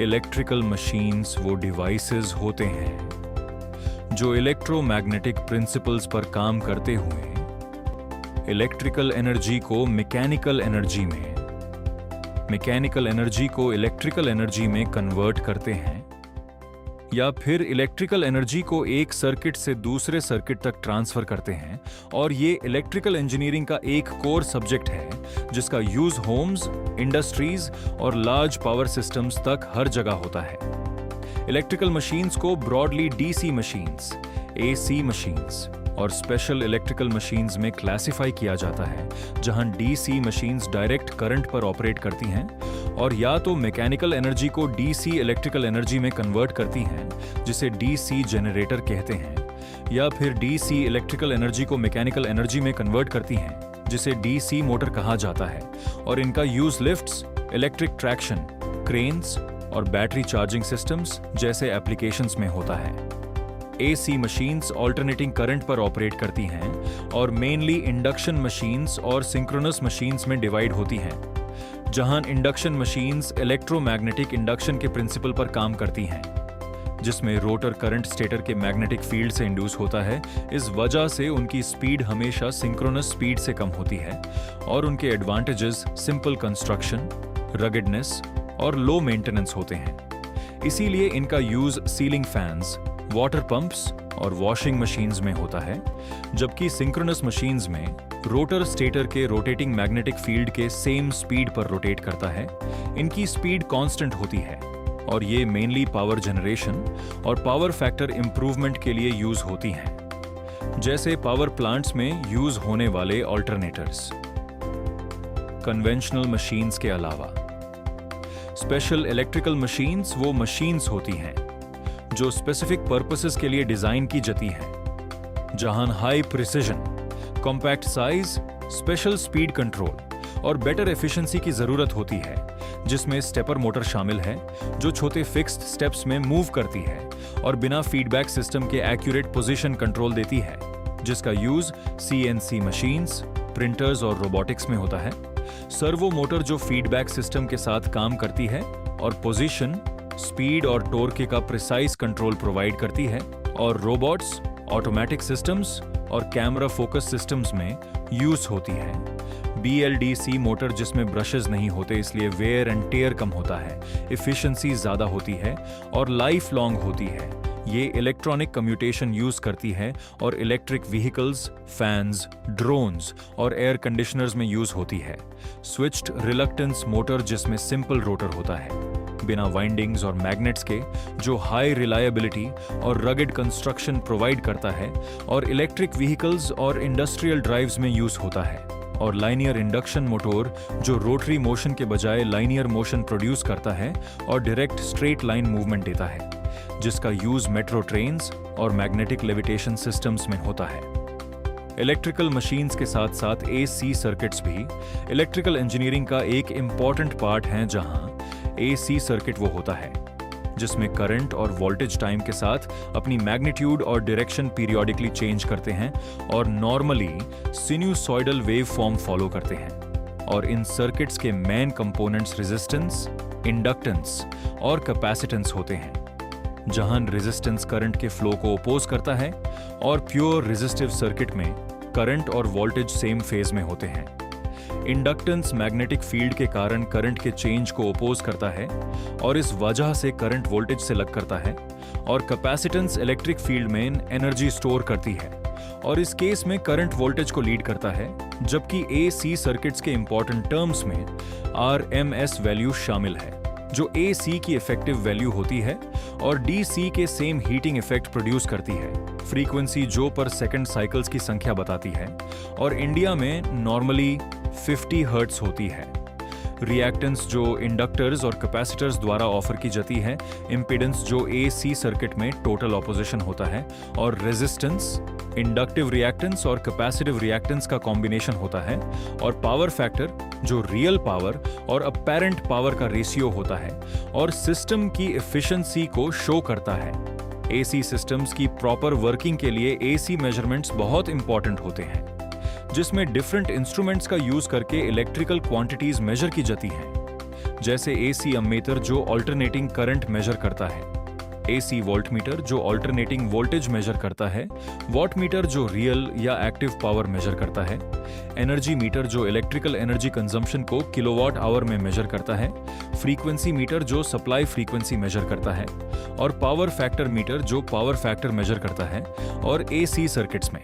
Electrical machines वो devices होते हैं जो इलेक्ट्रोमैग्नेटिक प्रिंसिपल्स पर काम करते हुए इलेक्ट्रिकल एनर्जी को मैकेनिकल एनर्जी में, मैकेनिकल एनर्जी को इलेक्ट्रिकल एनर्जी में कन्वर्ट करते हैं, या फिर इलेक्ट्रिकल एनर्जी को एक सर्किट से दूसरे सर्किट तक ट्रांसफर करते हैं। और ये इलेक्ट्रिकल इंजीनियरिंग का एक कोर सब्जेक्ट है जिसका यूज होम्स, इंडस्ट्रीज और लार्ज पावर सिस्टम्स तक हर जगह होता है। इलेक्ट्रिकल मशीन्स को broadly DC machines, AC machines और स्पेशल इलेक्ट्रिकल मशीन्स में क्लासिफाई किया जाता है, जहां डीसी मशीन्स डायरेक्ट करंट पर ऑपरेट करती हैं और या तो मैकेनिकल एनर्जी को डीसी इलेक्ट्रिकल एनर्जी में कन्वर्ट करती हैं, जिसे डीसी जनरेटर कहते हैं, या फिर डीसी इलेक्ट्रिकल एनर्जी को मैकेनिकल एनर्जी में कन्वर्ट करती हैं, जिसे डीसी मोटर कहा जाता है। और इनका use lifts, electric traction, cranes और बैटरी चार्जिंग सिस्टम्स जैसे एप्लीकेशंस में होता है। एसी मशीन्स ऑल्टरनेटिंग करंट पर ऑपरेट करती हैं और मेनली इंडक्शन मशीन्स और सिंक्रोनस मशीन्स में डिवाइड होती हैं, जहां इंडक्शन मशीन्स इलेक्ट्रोमैग्नेटिक इंडक्शन के प्रिंसिपल पर काम करती हैं, जिसमें रोटर करंट स्टेटर के मैग्नेटिक फील्ड से इंड्यूस होता है। इस वजह से उनकी स्पीड हमेशा सिंक्रोनस स्पीड से कम होती है और उनके एडवांटेजेस सिंपल कंस्ट्रक्शन, रगेडनेस और लो मेंटेनेंस होते हैं। इसीलिए इनका use ceiling fans, water pumps और वॉशिंग मशीन्स में होता है, जबकि सिंक्रोनस मशीन्स में रोटर स्टेटर के रोटेटिंग मैग्नेटिक फील्ड के सेम स्पीड पर रोटेट करता है। इनकी स्पीड कांस्टेंट होती है और ये मेनली पावर जनरेशन और पावर फैक्टर इंप्रूवमेंट के लिए यूज होती हैं, जैसे पावर प्लांट्स में यूज होने वाले ऑल्टरनेटर्स। कन्वेंशनल मशीन्स के अलावा स्पेशल इलेक्ट्रिकल मशीन्स वो मशीन्स होती हैं जो स्पेसिफिक पर्पसेस के लिए डिजाइन की जाती हैं, जहां high precision, compact size, special speed control और बेटर एफिशिएंसी की जरूरत होती है, जिसमें स्टेपर मोटर शामिल है जो छोटे फिक्स्ड स्टेप्स में मूव करती है और बिना फीडबैक सिस्टम के एक्यूरेट पोजीशन कंट्रोल देती है, जिसका यूज सीएनसी मशीन्स, प्रिंटर्स और रोबोटिक्स में होता है। सर्वो मोटर जो फीडबैक सिस्टम के साथ काम करती है और पोजीशन, स्पीड और टॉर्क का प्रिसाइज कंट्रोल प्रोवाइड करती है। और रोबोट्स, ऑटोमेटिक सिस्टम्स और कैमरा फोकस सिस्टम्स में यूज होती है। बीएलडीसी मोटर जिसमें ब्रशेस नहीं होते, इसलिए वेयर एंड टेयर कम होता है, एफिशिएंसी ज्यादा होती है और लाइफ लॉन्ग होती है। ये इलेक्ट्रॉनिक कम्यूटेशन यूज करती है और इलेक्ट्रिक व्हीकल्स, फैंस, ड्रोन्स और एयर कंडीशनर्स में यूज होती है। स्विच्ड रिलक्टेंस मोटर जिसमें सिंपल रोटर होता है, बिना वाइंडिंग्स और मैग्नेट्स के, जो हाई रिलायबिलिटी और रगेड कंस्ट्रक्शन प्रोवाइड करता है और इलेक्ट्रिक व्हीकल्स और इंडस्ट्रियल ड्राइव्स में यूज होता है। और लाइनियर इंडक्शन मोटर जो रोटरी मोशन के बजाय लाइनियर मोशन प्रोड्यूस करता है और डायरेक्ट स्ट्रेट लाइन मूवमेंट देता है, जिसका यूज मेट्रो ट्रेन्स और मैग्नेटिक लेविटेशन सिस्टम्स में होता है। इलेक्ट्रिकल मशीन्स के साथ साथ एसी सर्किट्स भी इलेक्ट्रिकल इंजीनियरिंग का एक इंपॉर्टेंट पार्ट है, जहां एसी सर्किट वो होता है जिसमें करंट और वोल्टेज टाइम के साथ अपनी मैग्नीट्यूड और डायरेक्शन पीरियोडिकली चेंज करते हैं और नॉर्मली सिन्यूसॉइडल वेव फॉर्म फॉलो करते हैं। और इन सर्किट्स के मेन कंपोनेंट्स रेजिस्टेंस, इंडक्टेंस और कैपेसिटेंस होते हैं, जहां रेजिस्टेंस करंट के फ्लो को अपोज करता है और प्योर रेजिस्टिव सर्किट में करंट और वोल्टेज सेम फेज में होते हैं। इंडक्टेंस मैग्नेटिक फील्ड के कारण करंट के चेंज को अपोज करता है और इस वजह से करंट वोल्टेज से लग करता है। और कैपेसिटेंस इलेक्ट्रिक फील्ड में एनर्जी स्टोर करती है और इस केस में करंट वोल्टेज को लीड करता है, जबकि एसी सर्किट्स के इंपॉर्टेंट टर्म्स में आरएमएस वैल्यू शामिल है, जो एसी की इफेक्टिव वैल्यू होती है और डीसी के सेम हीटिंग इफेक्ट प्रोड्यूस करती है। फ्रीक्वेंसी जो पर सेकंड साइकिल्स की संख्या बताती है और इंडिया में नॉर्मली 50 हर्ट्ज होती है। रिएक्टेंस जो इंडक्टर्स और कैपेसिटर्स द्वारा ऑफर की जाती है, इंपीडेंस जो एसी सर्किट में टोटल ऑपोजिशन होता है, और रेजिस्टेंस इंडक्टिव रिएक्टेंस और कैपेसिटिव रिएक्टेंस का कॉम्बिनेशन होता है, और पावर फैक्टर जो रियल पावर और अपैरेंट पावर का रेशियो होता है और सिस्टम की एफिशिएंसी को शो करता है। एसी सिस्टम्स की प्रॉपर वर्किंग के लिए एसी मेजरमेंट्स बहुत इंपॉर्टेंट होते हैं, जिसमें डिफरेंट इंस्ट्रूमेंट्स का यूज करके इलेक्ट्रिकल क्वांटिटीज मेजर की जाती हैं, जैसे एसी अम्मीटर जो ऑल्टरनेटिंग करंट मेजर करता है, एसी वोल्टमीटर जो ऑल्टरनेटिंग वोल्टेज मेजर करता है, वॉटमीटर जो रियल या एक्टिव पावर मेजर करता है, एनर्जी मीटर जो इलेक्ट्रिकल एनर्जी कंजम्पशन को किलोवाट आवर में मेजर करता है, फ्रीक्वेंसी मीटर जो सप्लाई फ्रीक्वेंसी मेजर करता है, और पावर फैक्टर मीटर जो पावर फैक्टर मेजर करता है। और एसी सर्किट्स में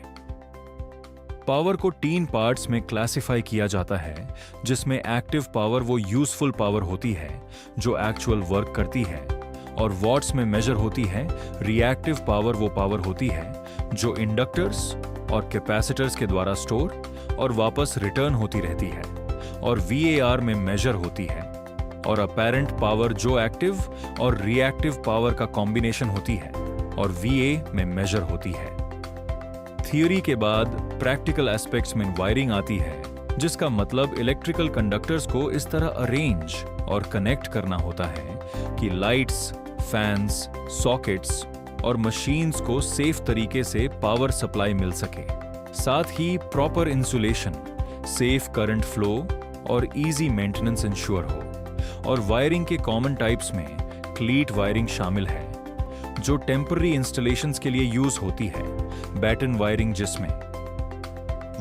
पावर को 3 पार्ट्स में क्लासिफाई किया जाता है, जिसमें एक्टिव पावर वो यूजफुल पावर होती है जो एक्चुअल वर्क करती है, और वॉट्स में मेजर होती है रिएक्टिव पावर वो पावर होती है जो इंडक्टर्स और कैपेसिटर्स के द्वारा स्टोर और वापस रिटर्न होती रहती है, और VAR में मेजर होती है, और अपैरेंट पावर जो एक्टिव और रिएक्टिव पावर का कॉम्बिनेशन होती है और VA में मेजर होती है। थियोरी के बाद प्रैक्टिकल एस्पेक्ट्स में वायरिंग आती है, जिसका मतलब इलेक्ट्रिकल कंडक्टर्स को इस तरह अरेंज और कनेक्ट करना होता है कि लाइट्स, फैंस, सॉकेट्स और मशीन्स को सेफ तरीके से पावर सप्लाई मिल सके। साथ ही proper insulation, safe current flow और इजी मेंटेनेंस इंश्योर हो। और वायरिंग के कॉमन टाइप्स में क्लीट वायरिंग शामिल है जो टेम्पररी इंस्टॉलेशंस के लिए यूज होती है, बैटन वायरिंग जिसमें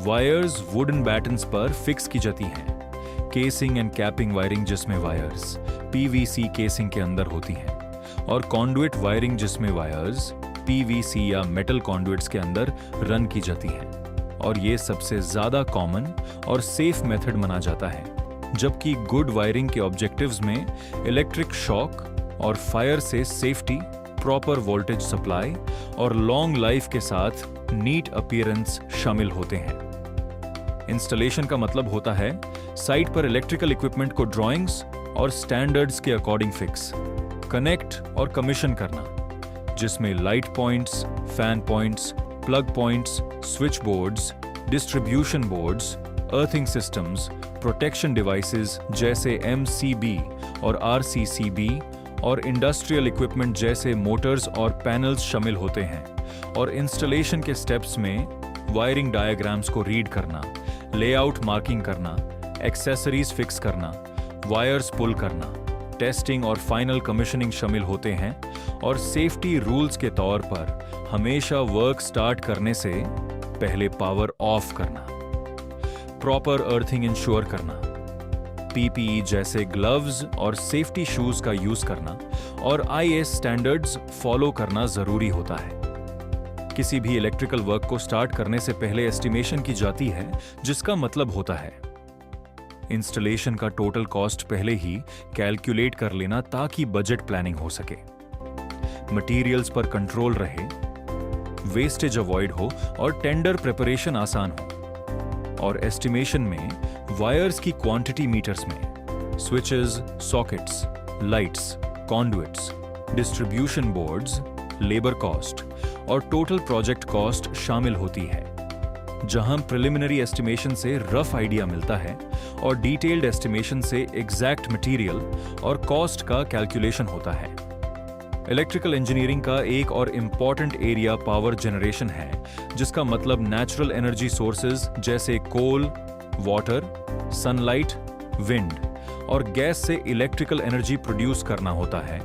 वायर्स वुडन बैटन्स पर फिक्स की जाती हैं, केसिंग एंड कैपिंग वायरिंग जिसमें वायर्स PVC केसिंग के अंदर होती हैं, और कॉन्डुइट वायरिंग जिसमें वायर्स PVC या मेटल कॉन्डुइट्स के अंदर रन की जाती हैं। और ये सबसे ज्यादा कॉमन और सेफ मेथड माना जाता है, जबकि गुड वायरिंग के ऑब्जेक्टिव्स में इलेक्ट्रिक शॉक और फायर से सेफ्टी, प्रॉपर वोल्टेज सप्लाई और लॉन्ग लाइफ के साथ नीट अपीयरेंस शामिल होते हैं। इंस्टॉलेशन का मतलब होता है साइट पर इलेक्ट्रिकल इक्विपमेंट को ड्राइंग्स और स्टैंडर्ड्स के अकॉर्डिंग फिक्स, कनेक्ट और कमीशन करना, जिसमें light points, fan points, plug points, switch boards, distribution boards, earthing systems, protection devices जैसे MCB और RCCB और इंडस्ट्रियल इक्विपमेंट जैसे मोटर्स और पैनल्स शामिल होते हैं। और इंस्टॉलेशन के स्टेप्स में वायरिंग डायग्राम्स को रीड करना, लेआउट मार्किंग करना, एक्सेसरीज फिक्स करना, वायर्स पुल करना, टेस्टिंग और फाइनल कमीशनिंग शामिल होते हैं। और सेफ्टी रूल्स के तौर पर हमेशा वर्क स्टार्ट करने से पहले पावर ऑफ करना, प्रॉपर अर्थिंग इंश्योर करना, PPE जैसे ग्लव्स और सेफ्टी शूज का यूज करना, और IS स्टैंडर्ड्स फॉलो करना जरूरी होता है। किसी भी इलेक्ट्रिकल वर्क को स्टार्ट करने से पहले एस्टिमेशन की जाती है, जिसका मतलब होता है इंस्टॉलेशन का टोटल कॉस्ट पहले ही कैलकुलेट कर लेना ताकि बजट प्लानिंग हो सके, मटेरियल्स पर कंट्रोल रहे, वेस्टेज अवॉइड हो और टेंडर प्रिपरेशन आसान हो। और एस्टिमेशन में वायर्स की क्वांटिटी मीटर्स में switches, sockets, lights, कॉन्डुइट्स, distribution boards, labour cost और टोटल प्रोजेक्ट कॉस्ट शामिल होती है, जहां प्रिलिमिनरी एस्टिमेशन से रफ आइडिया मिलता है और डिटेल्ड एस्टिमेशन से एग्जैक्ट मटेरियल और कॉस्ट का कैलकुलेशन होता है। इलेक्ट्रिकल इंजीनियरिंग का एक और इम्पॉर्टेंट एरिया पावर जनरेशन है, जिसका मतलब नेचुरल एनर्जी सोर्सेज जैसे कोल, वाटर, सनलाइट, विंड और गैस से इलेक्ट्रिकल एनर्जी प्रोड्यूस करना होता है,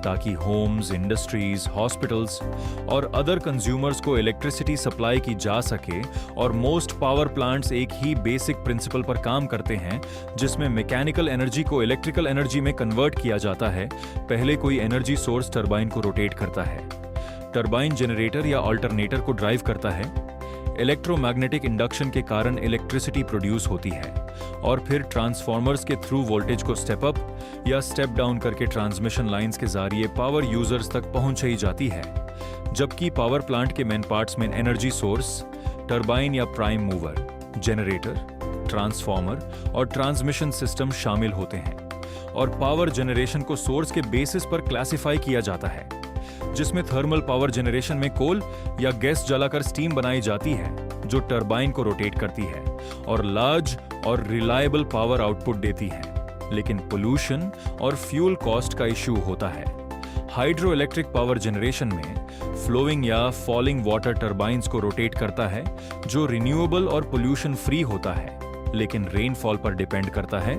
ताकि होम्स, इंडस्ट्रीज, हॉस्पिटल्स और अदर कंज्यूमर्स को इलेक्ट्रिसिटी सप्लाई की जा सके। और मोस्ट पावर प्लांट्स एक ही बेसिक प्रिंसिपल पर काम करते हैं, जिसमें मैकेनिकल एनर्जी को इलेक्ट्रिकल एनर्जी में कन्वर्ट किया जाता है। पहले कोई एनर्जी सोर्स टरबाइन को रोटेट करता है, टरबाइन जनरेटर या अल्टरनेटर को ड्राइव करता है, इलेक्ट्रोमैग्नेटिक इंडक्शन के कारण इलेक्ट्रिसिटी प्रोड्यूस होती है, और फिर ट्रांसफॉर्मर्स के थ्रू वोल्टेज को स्टेप अप या स्टेप डाउन करके ट्रांसमिशन लाइंस के जरिए पावर यूजर्स तक पहुंचाई जाती है। जबकि पावर प्लांट के मेन पार्ट्स में एनर्जी सोर्स, टरबाइन या प्राइम मूवर, जनरेटर, ट्रांसफॉर्मर और ट्रांसमिशन सिस्टम शामिल होते हैं। और पावर जनरेशन को सोर्स के बेसिस पर क्लासिफाई किया जाता है, जिसमें थर्मल पावर जनरेशन में कोल या गैस जलाकर स्टीम बनाई जाती है, जो टरबाइन को रोटेट करती है और लार्ज और रिलायबल पावर आउटपुट देती है। लेकिन पोल्यूशन और फ्यूल कॉस्ट का इश्यू होता है। हाइड्रो इलेक्ट्रिक पावर जनरेशन में फ्लोइंग या फॉलिंग वाटर टरबाइंस को रोटेट करता है, जो रिन्यूएबल और पोल्यूशन फ्री होता है। लेकिन रेनफॉल पर डिपेंड करता है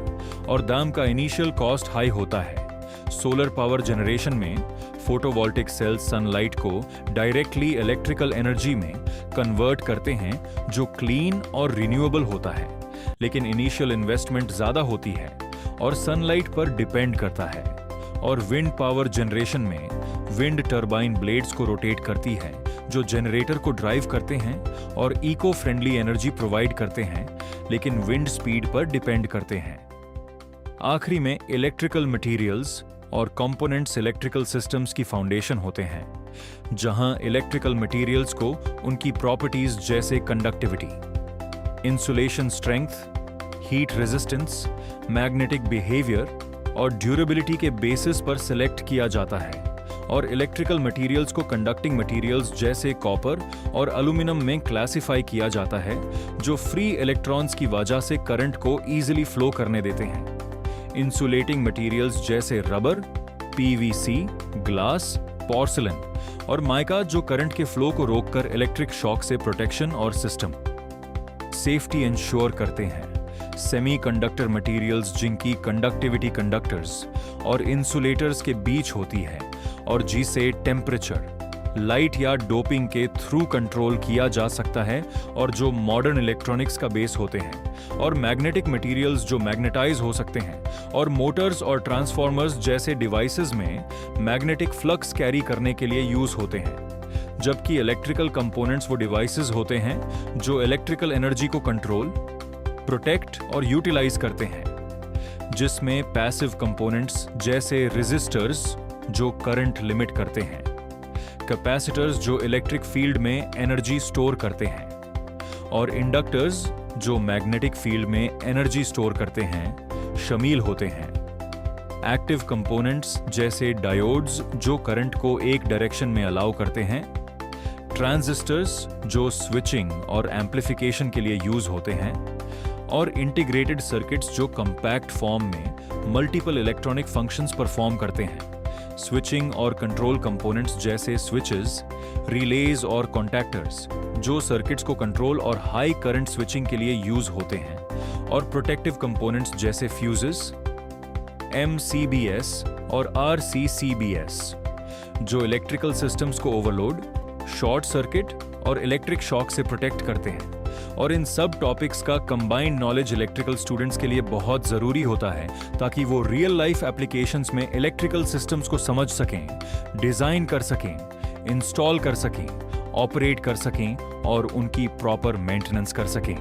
और दाम का इनिशियल कॉस्ट हाई होता है। सोलर पावर जनरेशन में फोटोवोल्टिक सेल्स सनलाइट को डायरेक्टली इलेक्ट्रिकल एनर्जी में कन्वर्ट करते हैं जो क्लीन और रिन्यूएबल होता है, लेकिन इनिशियल इन्वेस्टमेंट ज्यादा होती है और सनलाइट पर डिपेंड करता है। और विंड पावर जनरेशन में विंड टरबाइन ब्लेड्स को रोटेट करती है जो जनरेटर को ड्राइव करते हैं और इको फ्रेंडली एनर्जी प्रोवाइड करते हैं, लेकिन विंड स्पीड पर डिपेंड करते हैं। आखिरी में इलेक्ट्रिकल मटेरियल्स और कंपोनेंट्स इलेक्ट्रिकल सिस्टम्स की फाउंडेशन होते हैं, जहां इलेक्ट्रिकल मटेरियल्स को उनकी प्रॉपर्टीज जैसे conductivity, insulation strength, heat resistance, magnetic behaviour और ड्यूरेबिलिटी के बेसिस पर सिलेक्ट किया जाता है। और इलेक्ट्रिकल मटेरियल्स को कंडक्टिंग मटेरियल्स जैसे कॉपर और एल्यूमिनियम में क्लासिफाई किया जाता है, जो फ्री इलेक्ट्रॉन्स की वजह से करंट को इजीली फ्लो करने देते हैं। इंसुलेटिंग मटेरियल्स जैसे रबर, पीवीसी, ग्लास, पोर्सिलेन और माइका जो करंट के फ्लो को रोककर इलेक्ट्रिक शॉक से प्रोटेक्शन और सिस्टम सेफ्टी इंश्योर करते हैं। सेमीकंडक्टर मटेरियल्स जिनकी कंडक्टिविटी कंडक्टर्स और इंसुलेटर्स के बीच होती है और जिसे टेम्परेचर, लाइट या डोपिंग के थ्रू कंट्रोल किया जा सकता है और जो मॉडर्न इलेक्ट्रॉनिक्स का बेस होते हैं। और मैग्नेटिक मटेरियल्स जो मैग्नेटाइज हो सकते हैं और मोटर्स और ट्रांसफॉर्मर्स जैसे डिवाइसेस में मैग्नेटिक फ्लक्स कैरी करने के लिए यूज होते हैं। जबकि इलेक्ट्रिकल कंपोनेंट्स वो डिवाइसेस होते हैं जो इलेक्ट्रिकल एनर्जी को कंट्रोल, प्रोटेक्ट और यूटिलाइज करते हैं, जिसमें पैसिव कंपोनेंट्स जैसे रेजिस्टर्स जो करंट लिमिट करते हैं, कैपेसिटर्स जो इलेक्ट्रिक फील्ड में एनर्जी स्टोर करते हैं और इंडक्टर्स जो मैग्नेटिक फील्ड में एनर्जी स्टोर करते हैं शामिल होते हैं। एक्टिव कंपोनेंट्स जैसे डायोड्स जो करंट को एक डायरेक्शन में अलाउ करते हैं, ट्रांजिस्टर्स जो स्विचिंग और एम्प्लीफिकेशन के लिए यूज होते हैं और इंटीग्रेटेड सर्किट्स जो कंपैक्ट फॉर्म में मल्टीपल इलेक्ट्रॉनिक फंक्शंस परफॉर्म करते हैं। स्विचिंग और कंट्रोल कंपोनेंट्स जैसे स्विचेस, रिलेज और कॉन्टैक्टर्स जो सर्किट्स को कंट्रोल और हाई करंट स्विचिंग के लिए यूज होते हैं। और प्रोटेक्टिव कंपोनेंट्स जैसे फ्यूजेस, MCBS और RCCBS जो इलेक्ट्रिकल सिस्टम्स को ओवरलोड, शॉर्ट सर्किट और इलेक्ट्रिक शॉक से प्रोटेक्ट करते हैं। और इन सब टॉपिक्स का कंबाइंड नॉलेज इलेक्ट्रिकल स्टूडेंट्स के लिए बहुत जरूरी होता है ताकि वो रियल लाइफ एप्लीकेशंस में इलेक्ट्रिकल सिस्टम्स को समझ सकें, डिजाइन कर सकें, इंस्टॉल कर सकें, ऑपरेट कर सकें और उनकी प्रॉपर मेंटेनेंस कर सकें।